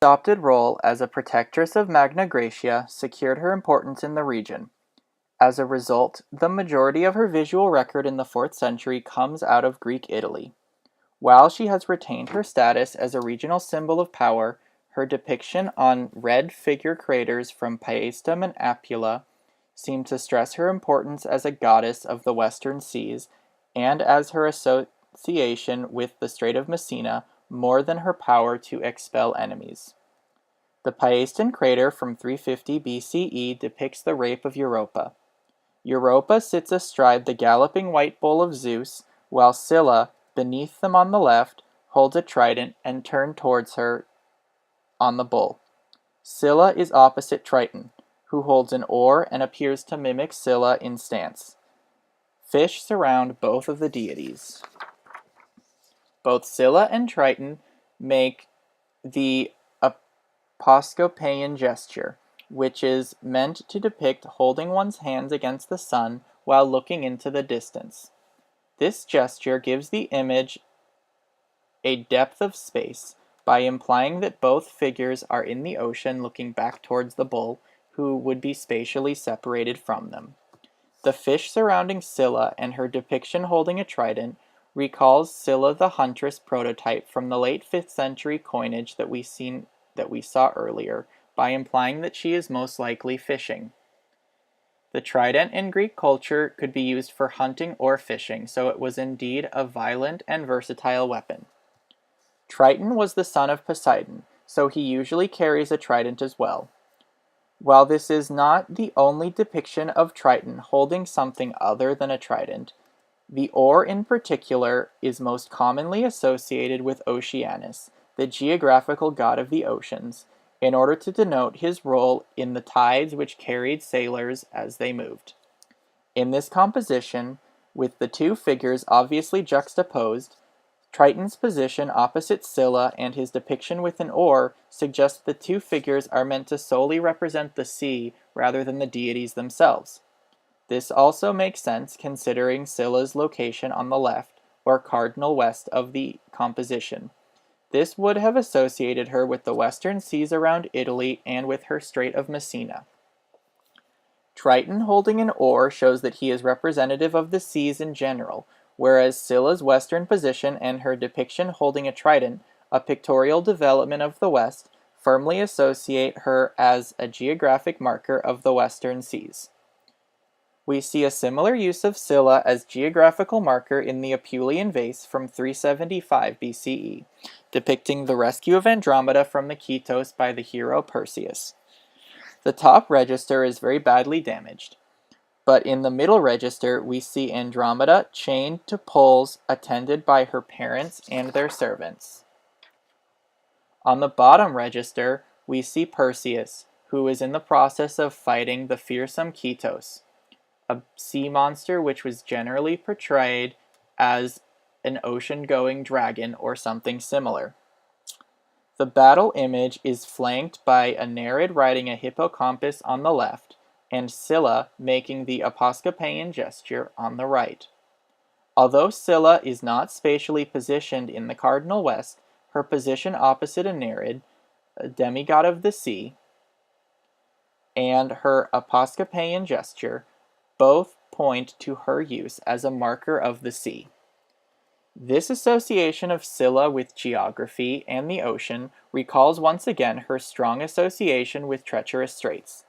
Adopted role as a protectress of Magna Graecia secured her importance in the region. As a result, the majority of her visual record in the 4th century comes out of Greek Italy. While she has retained her status as a regional symbol of power, her depiction on red figure craters from Paestum and Apula seem to stress her importance as a goddess of the western seas and as her association with the Strait of Messina more than her power to expel enemies. The Paestum crater from 350 BCE depicts the rape of Europa. Europa sits astride the galloping white bull of Zeus, while Scylla, beneath them on the left, holds a trident and turned towards her on the bull. Scylla is opposite Triton, who holds an oar and appears to mimic Scylla in stance. Fish surround both of the deities. Both Scylla and Triton make the Aposcopean gesture, which is meant to depict holding one's hands against the sun while looking into the distance. This gesture gives the image a depth of space by implying that both figures are in the ocean looking back towards the bull, who would be spatially separated from them. The fish surrounding Scylla and her depiction holding a trident recalls Scylla the Huntress prototype from the late 5th century coinage that we saw earlier, by implying that she is most likely fishing. The trident in Greek culture could be used for hunting or fishing, so it was indeed a violent and versatile weapon. Triton was the son of Poseidon, so he usually carries a trident as well. While this is not the only depiction of Triton holding something other than a trident, the oar in particular is most commonly associated with Oceanus, the geographical god of the oceans, in order to denote his role in the tides which carried sailors as they moved. In this composition, with the two figures obviously juxtaposed, Triton's position opposite Scylla and his depiction with an oar suggest the two figures are meant to solely represent the sea rather than the deities themselves. This also makes sense considering Scylla's location on the left, or cardinal west of the composition. This would have associated her with the western seas around Italy and with her Strait of Messina. Triton holding an oar shows that he is representative of the seas in general, whereas Scylla's western position and her depiction holding a trident, a pictorial development of the West, firmly associate her as a geographic marker of the western seas. We see a similar use of Scylla as geographical marker in the Apulian vase from 375 BCE, depicting the rescue of Andromeda from the Ketos by the hero Perseus. The top register is very badly damaged, but in the middle register we see Andromeda chained to poles attended by her parents and their servants. On the bottom register we see Perseus, who is in the process of fighting the fearsome Ketos, a sea monster which was generally portrayed as an ocean-going dragon or something similar. The battle image is flanked by a Nereid riding a hippocampus on the left, and Scylla making the Aposcopean gesture on the right. Although Scylla is not spatially positioned in the cardinal west, her position opposite a Nereid, a demigod of the sea, and her Aposcopean gesture both point to her use as a marker of the sea. This association of Scylla with geography and the ocean recalls once again her strong association with treacherous straits.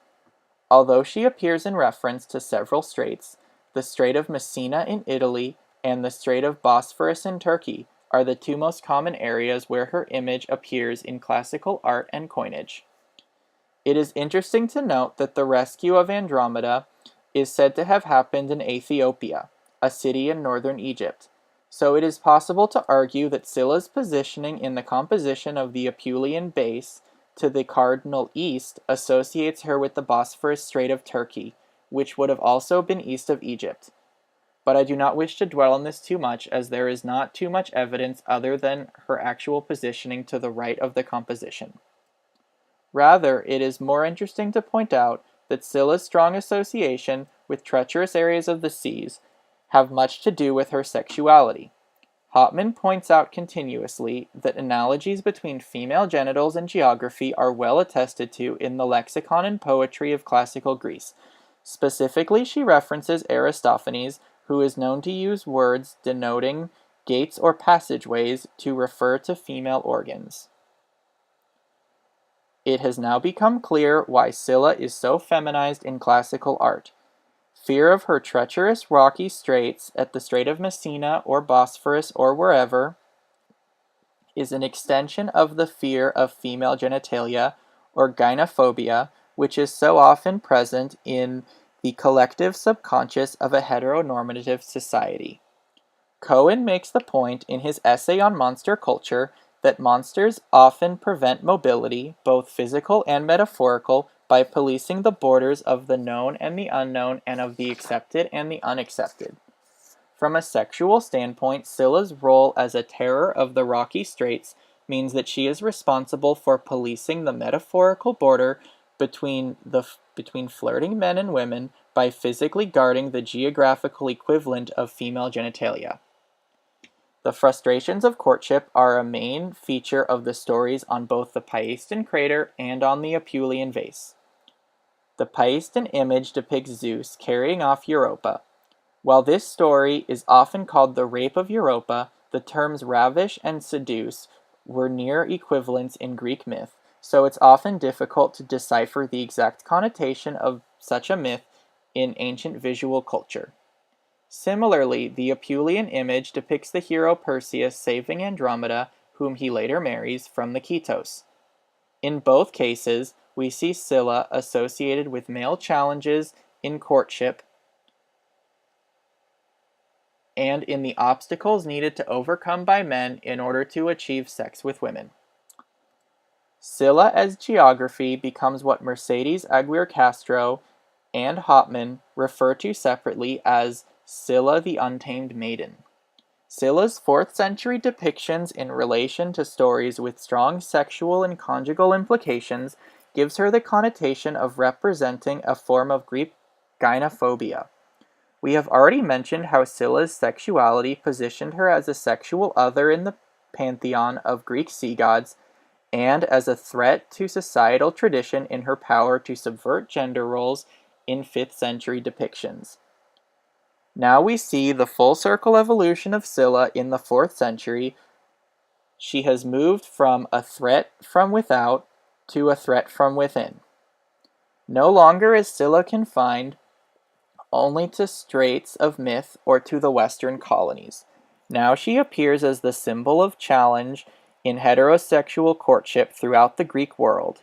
Although she appears in reference to several straits, the Strait of Messina in Italy and the Strait of Bosphorus in Turkey are the two most common areas where her image appears in classical art and coinage. It is interesting to note that the rescue of Andromeda is said to have happened in Ethiopia, a city in northern Egypt, so it is possible to argue that Scylla's positioning in the composition of the Apulian base to the cardinal east associates her with the Bosphorus Strait of Turkey, which would have also been east of Egypt. But I do not wish to dwell on this too much, as there is not too much evidence other than her actual positioning to the right of the composition. Rather, it is more interesting to point out that Scylla's strong association with treacherous areas of the seas have much to do with her sexuality. Hauptmann points out continuously that analogies between female genitals and geography are well attested to in the lexicon and poetry of classical Greece. Specifically, she references Aristophanes, who is known to use words denoting gates or passageways to refer to female organs. It has now become clear why Scylla is so feminized in classical art. Fear of her treacherous rocky straits at the Strait of Messina or Bosphorus or wherever is an extension of the fear of female genitalia or gynophobia, which is so often present in the collective subconscious of a heteronormative society. Cohen makes the point in his essay on monster culture that monsters often prevent mobility, both physical and metaphorical, by policing the borders of the known and the unknown and of the accepted and the unaccepted. From a sexual standpoint, Scylla's role as a terror of the rocky straits means that she is responsible for policing the metaphorical border between flirting men and women by physically guarding the geographical equivalent of female genitalia. The frustrations of courtship are a main feature of the stories on both the Paestin crater and on the Apulian vase. The Paestin image depicts Zeus carrying off Europa. While this story is often called the Rape of Europa, the terms ravish and seduce were near equivalents in Greek myth, so it's often difficult to decipher the exact connotation of such a myth in ancient visual culture. Similarly, the Apulian image depicts the hero Perseus saving Andromeda, whom he later marries, from the Ketos. In both cases, we see Scylla associated with male challenges in courtship and in the obstacles needed to overcome by men in order to achieve sex with women. Scylla as geography becomes what Mercedes Aguirre Castro and Hauptmann refer to separately as Scylla the Untamed Maiden. Scylla's 4th century depictions in relation to stories with strong sexual and conjugal implications gives her the connotation of representing a form of Greek gynophobia. We have already mentioned how Scylla's sexuality positioned her as a sexual other in the pantheon of Greek sea gods and as a threat to societal tradition in her power to subvert gender roles in 5th century depictions. Now we see the full circle evolution of Scylla in the 4th century. She has moved from a threat from without to a threat from within. No longer is Scylla confined only to straits of myth or to the Western colonies. Now she appears as the symbol of challenge in heterosexual courtship throughout the Greek world.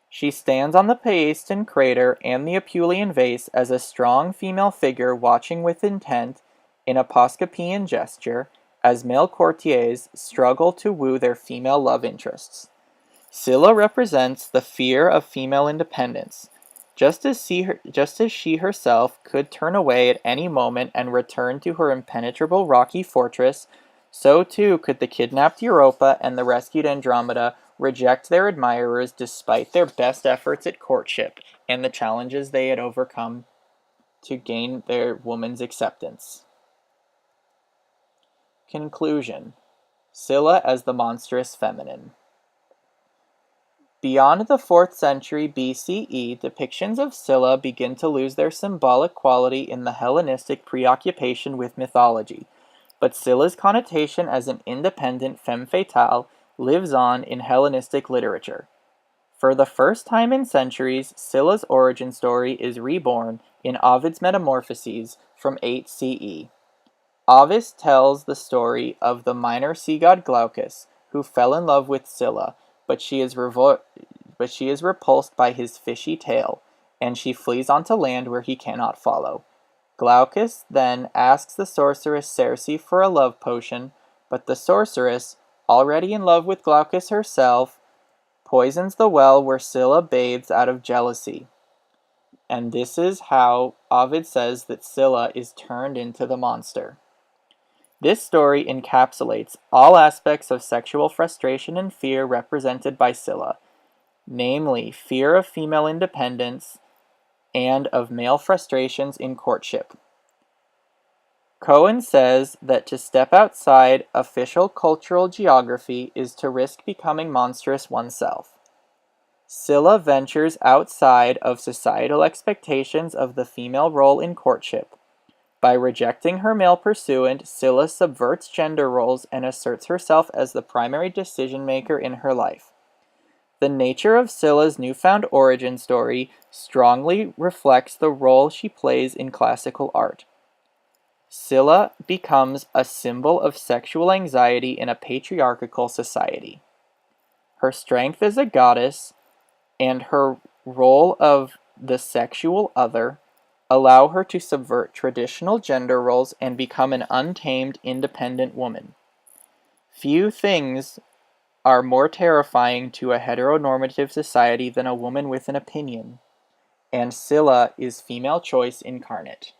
She stands on the Paestin crater and the Apulian vase as a strong female figure watching with intent in a Poscapian gesture as male courtiers struggle to woo their female love interests. Scylla represents the fear of female independence. Just as she herself could turn away at any moment and return to her impenetrable rocky fortress, so too could the kidnapped Europa and the rescued Andromeda reject their admirers despite their best efforts at courtship and the challenges they had overcome to gain their woman's acceptance. Conclusion: Scylla as the monstrous feminine. Beyond the 4th century BCE, depictions of Scylla begin to lose their symbolic quality in the Hellenistic preoccupation with mythology, but Scylla's connotation as an independent femme fatale lives on in Hellenistic literature. For the first time in centuries, Scylla's origin story is reborn in Ovid's Metamorphoses from 8 CE. Ovid tells the story of the minor sea god Glaucus, who fell in love with Scylla, but she is repulsed by his fishy tail, and she flees onto land where he cannot follow. Glaucus then asks the sorceress Circe for a love potion, but the sorceress, already in love with Glaucus herself, poisons the well where Scylla bathes out of jealousy. And this is how Ovid says that Scylla is turned into the monster. This story encapsulates all aspects of sexual frustration and fear represented by Scylla, namely fear of female independence and of male frustrations in courtship. Cohen says that to step outside official cultural geography is to risk becoming monstrous oneself. Scylla ventures outside of societal expectations of the female role in courtship. By rejecting her male pursuant, Scylla subverts gender roles and asserts herself as the primary decision-maker in her life. The nature of Scylla's newfound origin story strongly reflects the role she plays in classical art. Scylla becomes a symbol of sexual anxiety in a patriarchal society. Her strength as a goddess and her role of the sexual other allow her to subvert traditional gender roles and become an untamed, independent woman. Few things are more terrifying to a heteronormative society than a woman with an opinion, and Scylla is female choice incarnate.